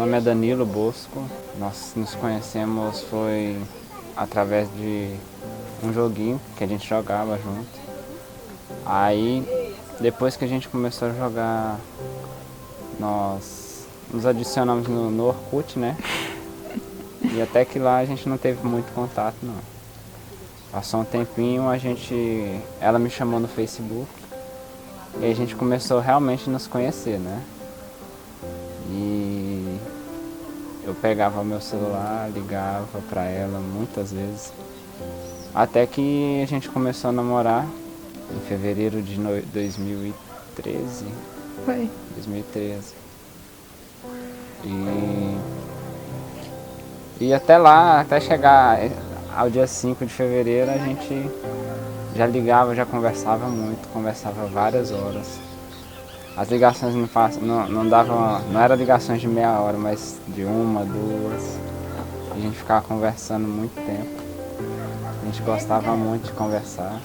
nome é Danilo Bosco. Nós nos conhecemos foi através de um joguinho que a gente jogava junto. Aí, depois que a gente começou a jogar, nós nos adicionamos no Orkut, né? E até que lá a gente não teve muito contato, não. Passou um tempinho, ela me chamou no Facebook e a gente começou realmente a nos conhecer, né? E eu pegava meu celular, ligava pra ela muitas vezes. Até que a gente começou a namorar em fevereiro de 2013. Foi. 2013. E até lá, até chegar ao dia 5 de fevereiro, a gente já ligava, já conversava muito, conversava várias horas. As ligações não davam, não eram ligações de meia hora, mas de uma, duas. A gente ficava conversando muito tempo. A gente gostava muito de conversar.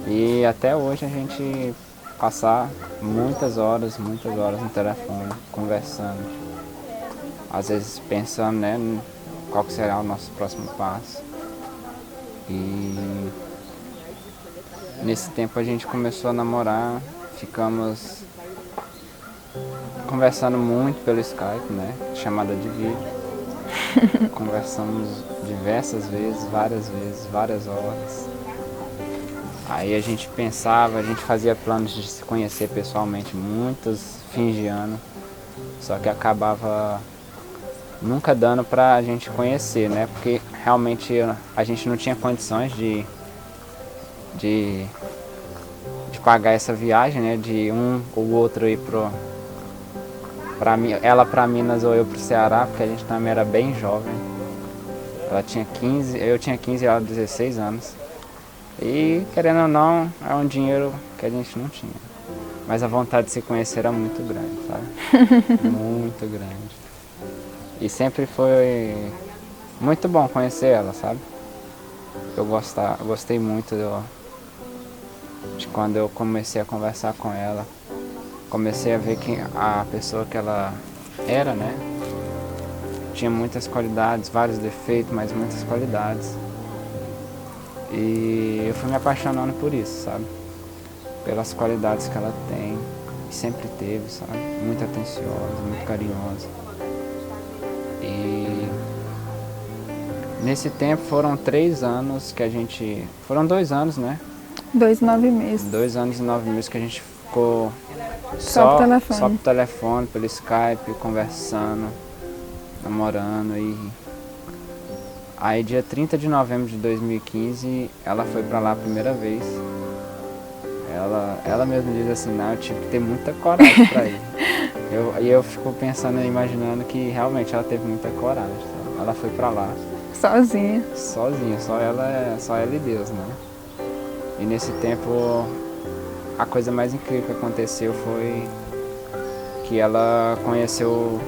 E até hoje a gente passa muitas horas no telefone, conversando. Às vezes pensando, né, qual que será o nosso próximo passo. E nesse tempo a gente começou a namorar, ficamos conversando muito pelo Skype, né, chamada de vídeo. Conversamos diversas vezes, várias horas. Aí a gente pensava, a gente fazia planos de se conhecer pessoalmente muitos fins de ano, só que acabava nunca dando pra gente conhecer, né? Porque realmente a gente não tinha condições de pagar essa viagem, né? De um ou outro ir ela pra Minas ou eu pro Ceará, porque a gente também era bem jovem. Ela tinha 15, eu tinha 15 e ela 16 anos. E querendo ou não, é um dinheiro que a gente não tinha. Mas a vontade de se conhecer era muito grande, sabe? Muito grande. E sempre foi muito bom conhecer ela, sabe? Eu gostei muito de quando eu comecei a conversar com ela. Comecei a ver que a pessoa que ela era, né? Tinha muitas qualidades, vários defeitos, mas muitas qualidades. E eu fui me apaixonando por isso, sabe? Pelas qualidades que ela tem, e sempre teve, sabe? Muito atenciosa, muito carinhosa. E nesse tempo foram 3 anos que a gente... Foram 2 anos, né? 2 e 9 meses. 2 anos e 9 meses que a gente ficou Só por telefone. Só por telefone, pelo Skype, conversando, namorando. Aí dia 30 de novembro de 2015, ela foi pra lá a primeira vez. Ela mesma diz assim, não, eu tive que ter muita coragem pra ir. Eu fico pensando, imaginando que realmente ela teve muita coragem. Sabe? Ela foi pra lá. Sozinha. Sozinha, só ela e Deus, né? E nesse tempo, a coisa mais incrível que aconteceu foi que ela conheceu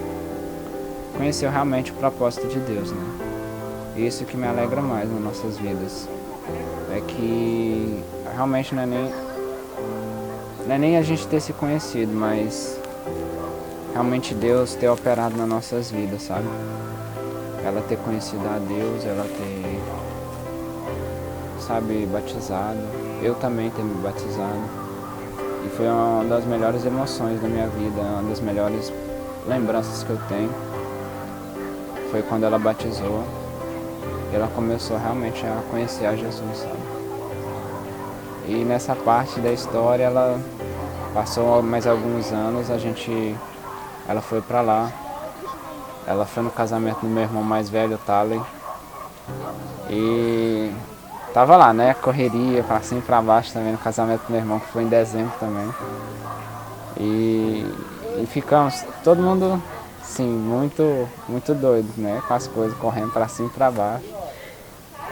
realmente o propósito de Deus, né? Isso que me alegra mais nas nossas vidas. É que realmente não é nem a gente ter se conhecido, mas realmente Deus ter operado nas nossas vidas, sabe? Ela ter conhecido a Deus, ela ter, sabe, batizado. Eu também ter me batizado. E foi uma das melhores emoções da minha vida, uma das melhores lembranças que eu tenho. Foi quando ela batizou. E ela começou realmente a conhecer a Jesus, sabe? E nessa parte da história, ela passou mais alguns anos, ela foi pra lá. Ela foi no casamento do meu irmão mais velho, o Talen. E tava lá, né? Correria, pra cima e pra baixo também no casamento do meu irmão, que foi em dezembro também. E ficamos, todo mundo, sim, muito doido, né? Com as coisas correndo pra cima e pra baixo.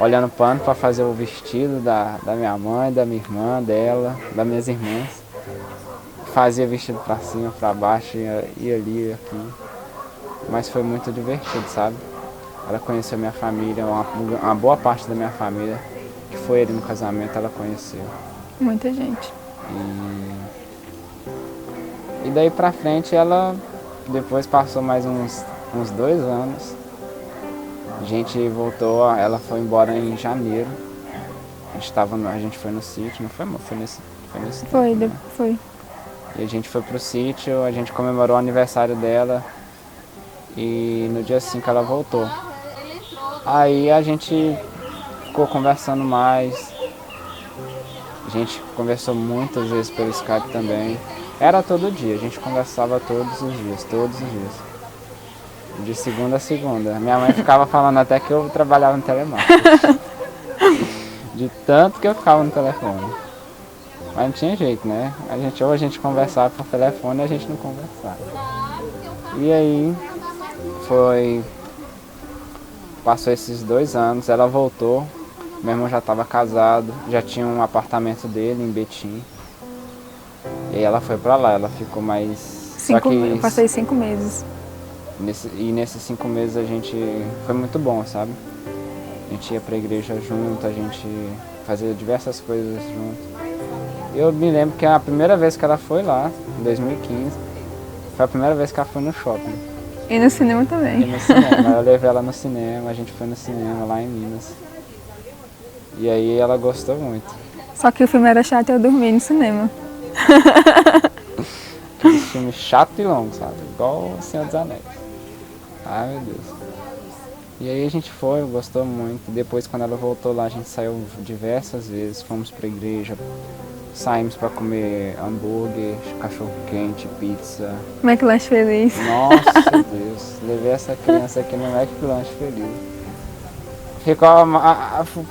Olhando pano para fazer o vestido da minha mãe, da minha irmã, dela, das minhas irmãs. Fazia vestido para cima, para baixo, ia ali, aqui. Mas foi muito divertido, sabe? Ela conheceu minha família, uma boa parte da minha família, que foi ali no casamento, ela conheceu. Muita gente. E daí pra frente ela depois passou mais uns 2 anos. A gente voltou, ela foi embora em janeiro. A gente foi no sítio, não foi, amor? Foi nesse Foi, tempo, né? foi. E a gente foi pro sítio, a gente comemorou o aniversário dela e no dia 5 ela voltou. Aí a gente ficou conversando mais. A gente conversou muitas vezes pelo Skype também. Era todo dia, a gente conversava todos os dias, todos os dias. De segunda a segunda. Minha mãe ficava falando até que eu trabalhava no telemarketing. De tanto que eu ficava no telefone. Mas não tinha jeito, né? Ou a gente conversava por telefone ou a gente não conversava. E aí passou esses 2 anos, ela voltou. Meu irmão já estava casado, já tinha um apartamento dele em Betim. E aí ela foi pra lá, ela ficou mais... Eu passei 5 meses. Nesses 5 meses a gente... Foi muito bom, sabe? A gente ia pra igreja junto, a gente fazia diversas coisas junto. Eu me lembro que a primeira vez que ela foi lá, em 2015, foi a primeira vez que ela foi no shopping. E no cinema também. E no cinema, eu levei ela no cinema, a gente foi no cinema lá em Minas. E aí ela gostou muito. Só que o filme era chato e eu dormi no cinema. Aquele filme chato e longo, sabe? Igual O Senhor dos Anéis. Ai, meu Deus. E aí a gente foi, gostou muito. Depois, quando ela voltou lá, a gente saiu diversas vezes. Fomos pra igreja, saímos pra comer hambúrguer, cachorro-quente, pizza. McLanche Feliz. Nossa, Deus. Levei essa criança aqui no McLanche Feliz. Ficou,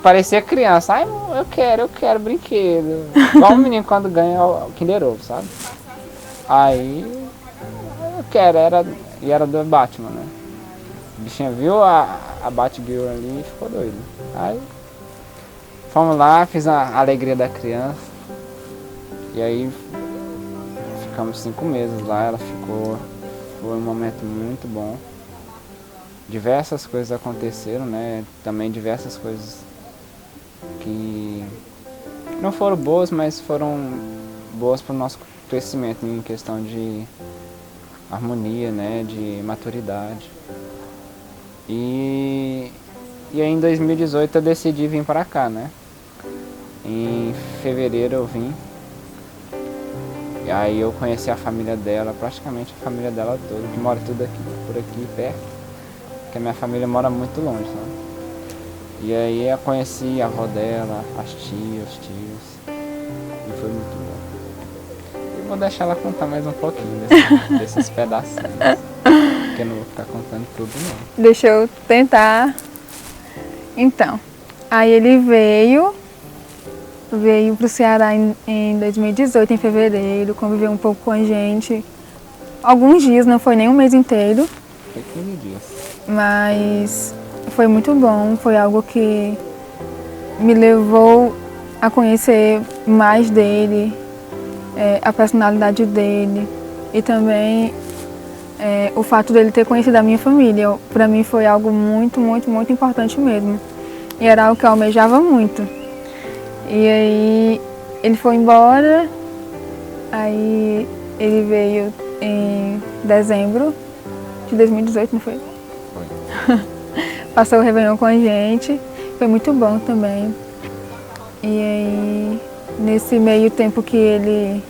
parecia criança. Ai, eu quero brinquedo. Igual um menino quando ganha o Kinder Ovo, sabe? Aí, eu quero, era do Batman, né? O bichinho viu a Batgirl ali e ficou doido. Aí, fomos lá, fiz a alegria da criança. E aí, ficamos 5 meses lá, ela ficou. Foi um momento muito bom. Diversas coisas aconteceram, né? Também diversas coisas que não foram boas, mas foram boas para o nosso crescimento em questão de harmonia, né? De maturidade. E aí em 2018 eu decidi vir para cá, né? Em fevereiro eu vim. E aí eu conheci a família dela, praticamente a família dela toda, que mora tudo aqui, por aqui perto. Porque a minha família mora muito longe, sabe? E aí eu conheci a avó dela, as tias, os tios. E foi muito bom. Eu vou deixar ela contar mais um pouquinho desses pedacinhos. Porque eu não vou ficar contando tudo, não. Deixa eu tentar. Então, aí ele veio pro Ceará em 2018, em fevereiro, conviveu um pouco com a gente. Alguns dias, não foi nem um mês inteiro. Foi 15 dias. Mas foi muito bom, foi algo que me levou a conhecer mais dele, a personalidade dele e também o fato dele ter conhecido a minha família. Para mim foi algo muito, muito, muito importante mesmo. E era algo que eu almejava muito. E aí ele foi embora, aí ele veio em dezembro de 2018, não foi? Passou o Réveillon com a gente, foi muito bom também. E aí, nesse meio tempo que ele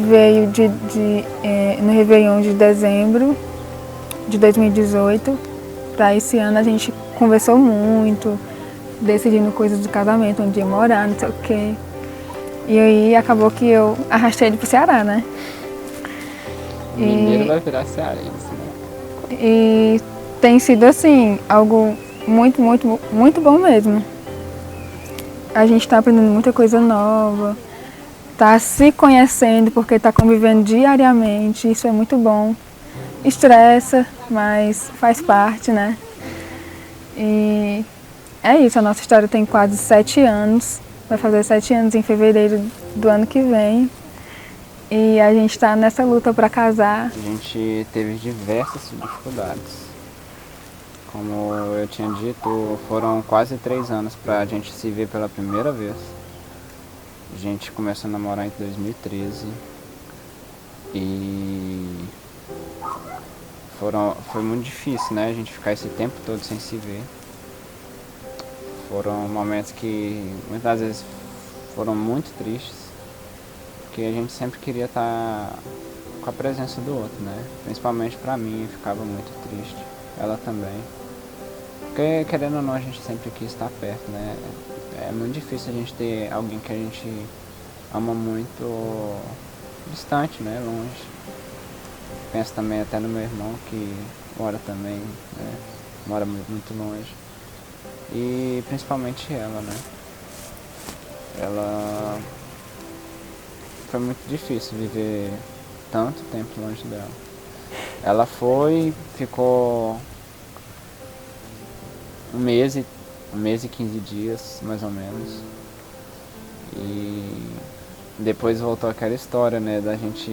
veio no Réveillon de dezembro de 2018, para esse ano a gente conversou muito, decidindo coisas do casamento, onde ia morar, não sei o quê. E aí acabou que eu arrastei ele pro Ceará, né? Mineiro vai virar cearense, né? E tem sido assim, algo muito, muito, muito bom mesmo. A gente está aprendendo muita coisa nova, está se conhecendo porque está convivendo diariamente, isso é muito bom. Estressa, mas faz parte, né? E é isso, a nossa história tem quase 7 anos, vai fazer 7 anos em fevereiro do ano que vem. E a gente está nessa luta para casar. A gente teve diversas dificuldades. Como eu tinha dito, foram quase 3 anos para a gente se ver pela primeira vez. A gente começou a namorar em 2013 e foi muito difícil, né? A gente ficar esse tempo todo sem se ver. Foram momentos que muitas vezes foram muito tristes, porque a gente sempre queria estar com a presença do outro, né? Principalmente pra mim, eu ficava muito triste. Ela também. Porque, querendo ou não, a gente sempre quis estar perto, né? É muito difícil a gente ter alguém que a gente ama muito distante, né? Longe. Penso também até no meu irmão, que mora também, né? Mora muito longe. E principalmente ela, né? Ela... Foi muito difícil viver tanto tempo longe dela. Ela ficou um mês e 15 dias, mais ou menos. E depois voltou aquela história, né, da gente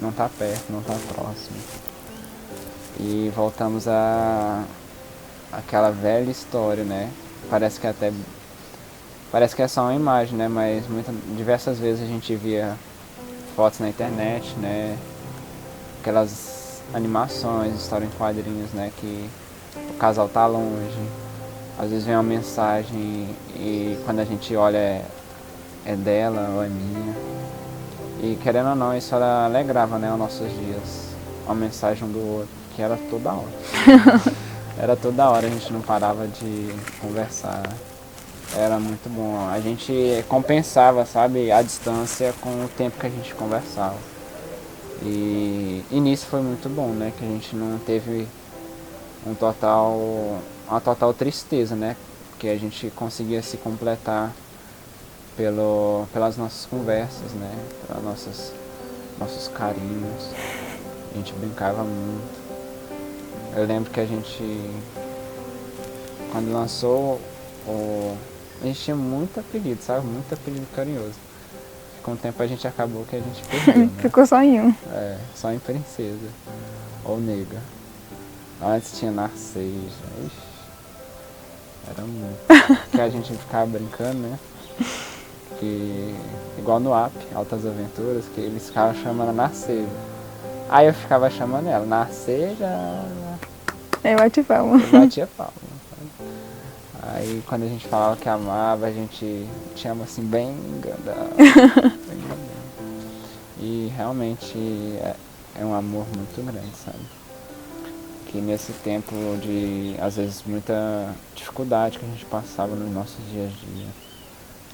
não estar perto, não estar próximo. E voltamos aquela velha história, né? Parece que é só uma imagem, né? Mas diversas vezes a gente via fotos na internet, né? Aquelas animações, história em quadrinhos, né? Que o casal tá longe, às vezes vem uma mensagem e quando a gente olha é dela ou é minha. E querendo ou não, isso alegrava, né, os nossos dias. Uma mensagem um do outro, que era toda hora. Era toda hora, a gente não parava de conversar. Era muito bom. A gente compensava, sabe, a distância com o tempo que a gente conversava. E nisso foi muito bom, né? Que a gente não teve uma total tristeza, né? Porque a gente conseguia se completar pelas nossas conversas, né? Pelos nossos carinhos. A gente brincava muito. Eu lembro que a gente, quando lançou, a gente tinha muito apelido, sabe? Muito apelido carinhoso. Com o tempo a gente acabou que a gente perdeu, né? Ficou só em um. Só em princesa ou nega. Antes tinha Narceja. Ixi, era muito. Que a gente ficava brincando, né? Que, igual no app, Altas Aventuras, que eles ficavam chamando a Narceja. Aí eu ficava chamando ela, Narceja. Eu bati palma. Eu batia palma. Aí quando a gente falava que amava, a gente chama assim bem grandão. Bem grandão. E realmente é um amor muito grande, sabe? Que nesse tempo de, às vezes, muita dificuldade que a gente passava nos nossos dias a dia.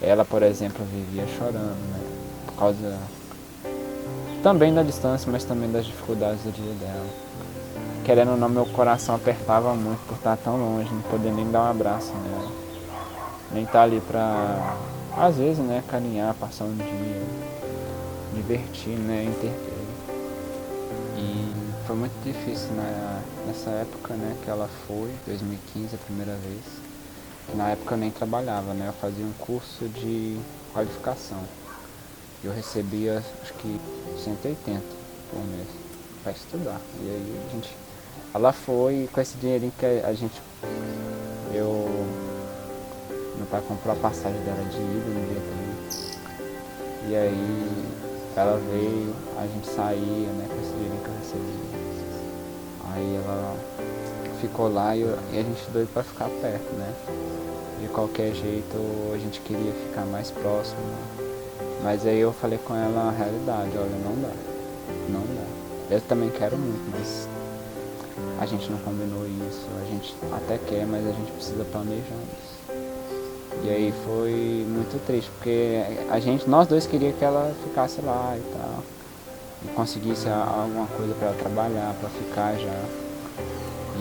Ela, por exemplo, vivia chorando, né? Por causa também da distância, mas também das dificuldades do dia dela. Querendo ou não, meu coração apertava muito por estar tão longe, não poder nem dar um abraço nela. Nem estar ali pra, às vezes, né, carinhar, passar um dia, divertir, né, interter. E foi muito difícil nessa época, né, que ela foi, 2015, a primeira vez. Na época eu nem trabalhava, né, eu fazia um curso de qualificação. Eu recebia, acho que 180 por mês para estudar. E aí ela foi com esse dinheirinho que meu pai comprou a passagem dela de ida no dia dele. E aí ela veio, a gente saía, né, com esse dinheirinho que eu recebia. Aí ela ficou lá e a gente doido para ficar perto, né. De qualquer jeito a gente queria ficar mais próximo. Mas aí eu falei com ela a realidade, olha, não dá. Eu também quero muito, mas a gente não combinou isso. A gente até quer, mas a gente precisa planejar isso. E aí foi muito triste, porque nós dois queríamos que ela ficasse lá e tal. E conseguisse alguma coisa para ela trabalhar, para ficar já.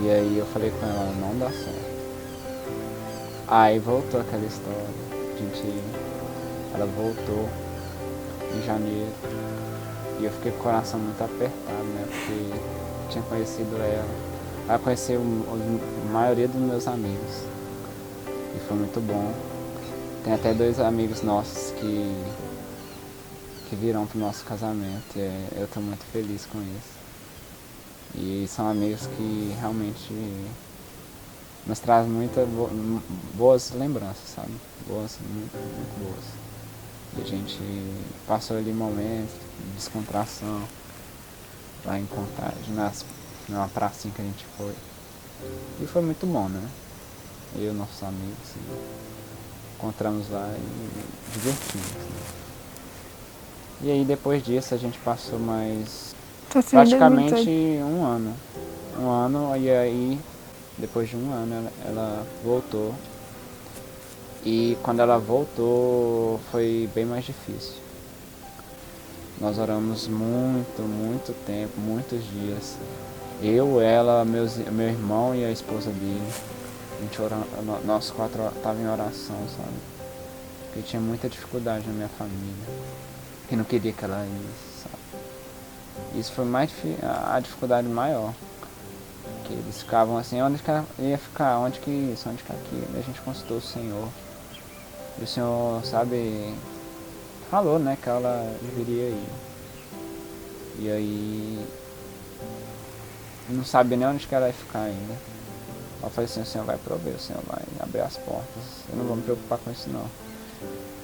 E aí eu falei com ela, não dá certo. Aí voltou aquela história. Ela voltou em janeiro. E eu fiquei com o coração muito apertado, né? Porque tinha conhecido ela. Ela conheceu a maioria dos meus amigos. E foi muito bom. Tem até 2 amigos nossos que virão pro nosso casamento. E eu tô muito feliz com isso. E são amigos que realmente nos trazem muitas boas lembranças, sabe? Muito, muito boas. E a gente passou ali momentos de descontração lá em Contagem, numa pracinha que a gente foi. E foi muito bom, né? Eu e nossos amigos, assim, encontramos lá e divertimos. Né? E aí depois disso a gente passou mais praticamente um ano. Um ano, e aí depois de um ano ela voltou. E quando ela voltou foi bem mais difícil. Nós oramos muito tempo, muitos dias. Eu, ela, meu irmão e a esposa dele. A gente orava, nós 4 estávamos em oração, sabe? Porque tinha muita dificuldade na minha família. Que não queria que ela ia, sabe? Isso foi mais a dificuldade maior. Que eles ficavam assim, onde que ela ia ficar? Onde que isso? Onde que aquilo? E a gente consultou o Senhor. E o Senhor, sabe, falou, né, que ela deveria ir. E aí, não sabia nem onde que ela ia ficar ainda. Eu falei assim, o Senhor vai prover, o Senhor vai abrir as portas. Eu não vou me preocupar com isso não.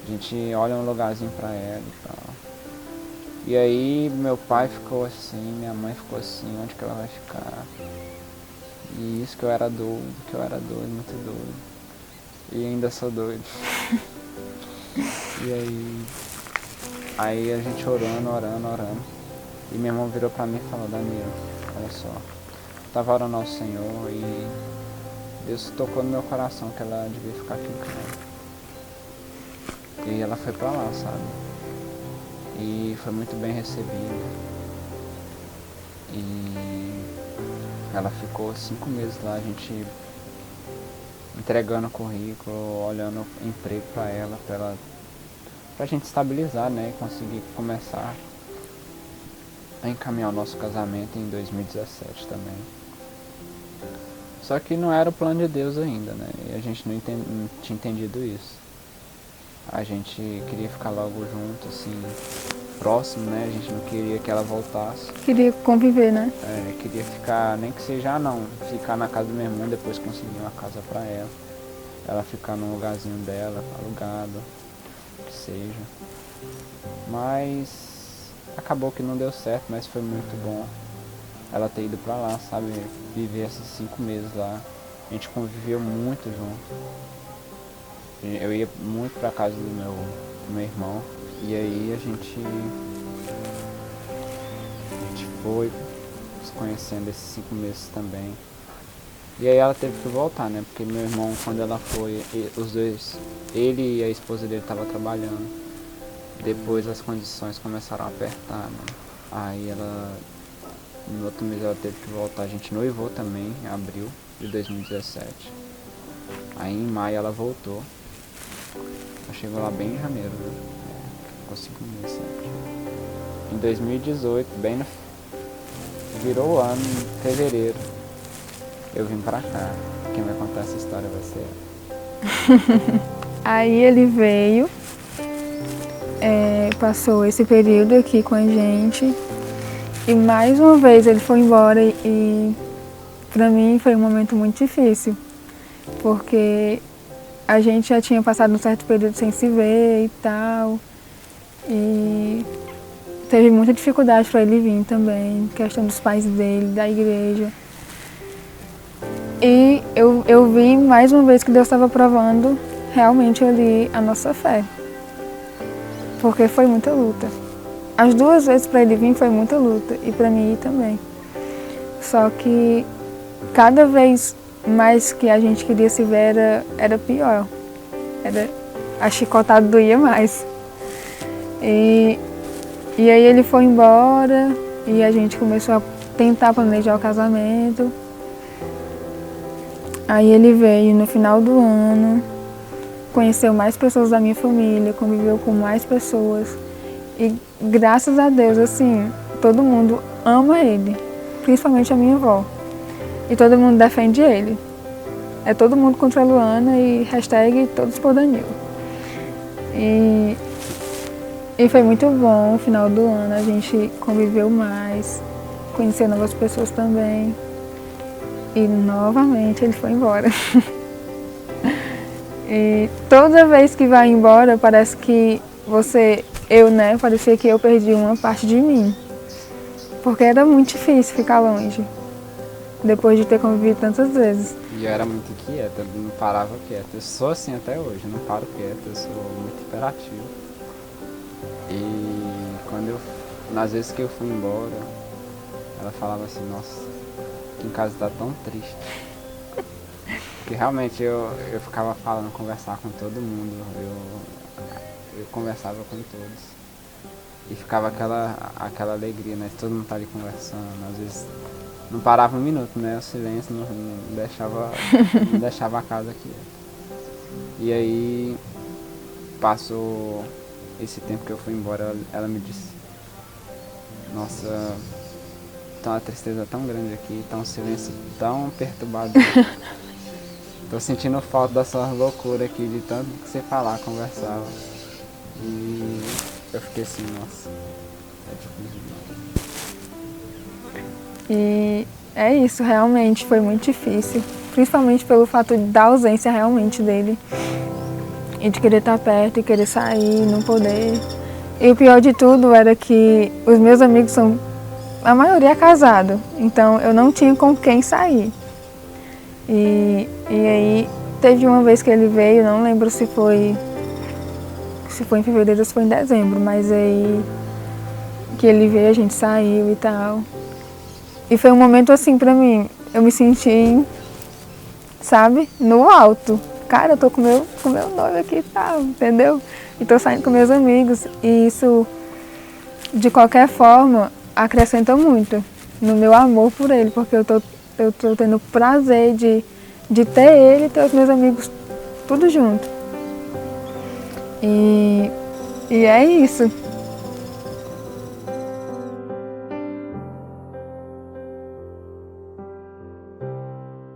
A gente olha um lugarzinho pra ela e tal. E aí meu pai ficou assim, minha mãe ficou assim, onde que ela vai ficar? E isso que eu era doido, muito doido. E ainda sou doido. E aí a gente orando. E meu irmão virou pra mim e falou, Danilo, olha só, eu tava orando ao Senhor e Deus tocou no meu coração que ela devia ficar aqui em casa. E ela foi pra lá, sabe? E foi muito bem recebida. E ela ficou 5 meses lá, a gente entregando currículo, olhando emprego pra gente estabilizar, né? E conseguir começar a encaminhar o nosso casamento em 2017 também. Só que não era o plano de Deus ainda, né? E a gente não tinha entendido isso. A gente queria ficar logo junto, assim, próximo, né? A gente não queria que ela voltasse. Queria conviver, né? Queria ficar, nem que seja ficar na casa do meu irmão, depois conseguir uma casa pra ela. Ela ficar num lugarzinho dela, alugado, que seja. Mas acabou que não deu certo, mas foi muito bom ela ter ido pra lá, sabe? Viver esses 5 meses lá. A gente conviveu muito junto. Eu ia muito pra casa do meu irmão. E aí a gente foi se conhecendo esses 5 meses também. E aí ela teve que voltar, né? Porque meu irmão, quando ela foi, os dois, ele e a esposa dele estavam trabalhando. Depois as condições começaram a apertar, né? Aí ela, no outro mês ela teve que voltar. A gente noivou também, em abril de 2017. Aí em maio ela voltou. Ela chegou lá bem em janeiro, né? Ficou 5 meses, né? Em 2018, virou o ano, em fevereiro, eu vim pra cá. Quem vai contar essa história vai ser ela. Aí ele veio, passou esse período aqui com a gente e mais uma vez ele foi embora e pra mim foi um momento muito difícil, porque a gente já tinha passado um certo período sem se ver e tal, e teve muita dificuldade para ele vir também, questão dos pais dele, da igreja. E eu vi mais uma vez que Deus estava provando realmente ali a nossa fé, porque foi muita luta. As 2 vezes para ele vir foi muita luta e para mim ir também. Só que cada vez mais que a gente queria se ver era pior. A chicotada doía mais. E aí ele foi embora e a gente começou a tentar planejar o casamento. Aí ele veio no final do ano, conheceu mais pessoas da minha família, conviveu com mais pessoas. E graças a Deus, assim, todo mundo ama ele, principalmente a minha avó. E todo mundo defende ele. É todo mundo contra a Luana e hashtag todos por Danilo. E foi muito bom o final do ano, a gente conviveu mais, conheceu novas pessoas também. E novamente ele foi embora. E toda vez que vai embora, parece que parecia que eu perdi uma parte de mim. Porque era muito difícil ficar longe. depois de ter convivido tantas vezes. E eu era muito inquieta, eu não parava quieto. Eu sou assim até hoje, eu não paro quieto, eu sou muito hiperativo. E nas vezes que eu fui embora, ela falava assim, nossa, aqui em casa tá tão triste. Porque realmente eu ficava falando, conversar com todo mundo, eu conversava com todos. E ficava aquela alegria, né? Todo mundo tá ali conversando, às vezes não parava um minuto, né? O silêncio não deixava a casa quieta. E aí passou esse tempo que eu fui embora, ela me disse, nossa, tá uma tristeza tão grande aqui, tá um silêncio tão perturbador. Tô sentindo falta dessa loucura aqui, de tanto que você falar, conversava. E eu fiquei assim, nossa, é difícil demais. E é isso, realmente foi muito difícil, principalmente pelo fato da ausência realmente dele. E de querer estar perto, e querer sair, não poder. E o pior de tudo era que os meus amigos são, a maioria é casado, então eu não tinha com quem sair. E aí teve uma vez que ele veio, não lembro se foi em fevereiro ou se foi em dezembro, mas aí que ele veio, a gente saiu e tal. E foi um momento assim pra mim, eu me senti, sabe, no alto. Cara, eu tô com meu noivo aqui e tal, entendeu? E tô saindo com meus amigos. E isso, de qualquer forma, acrescenta muito no meu amor por ele, porque eu tô tendo o prazer de ter ele e ter os meus amigos tudo junto. E é isso.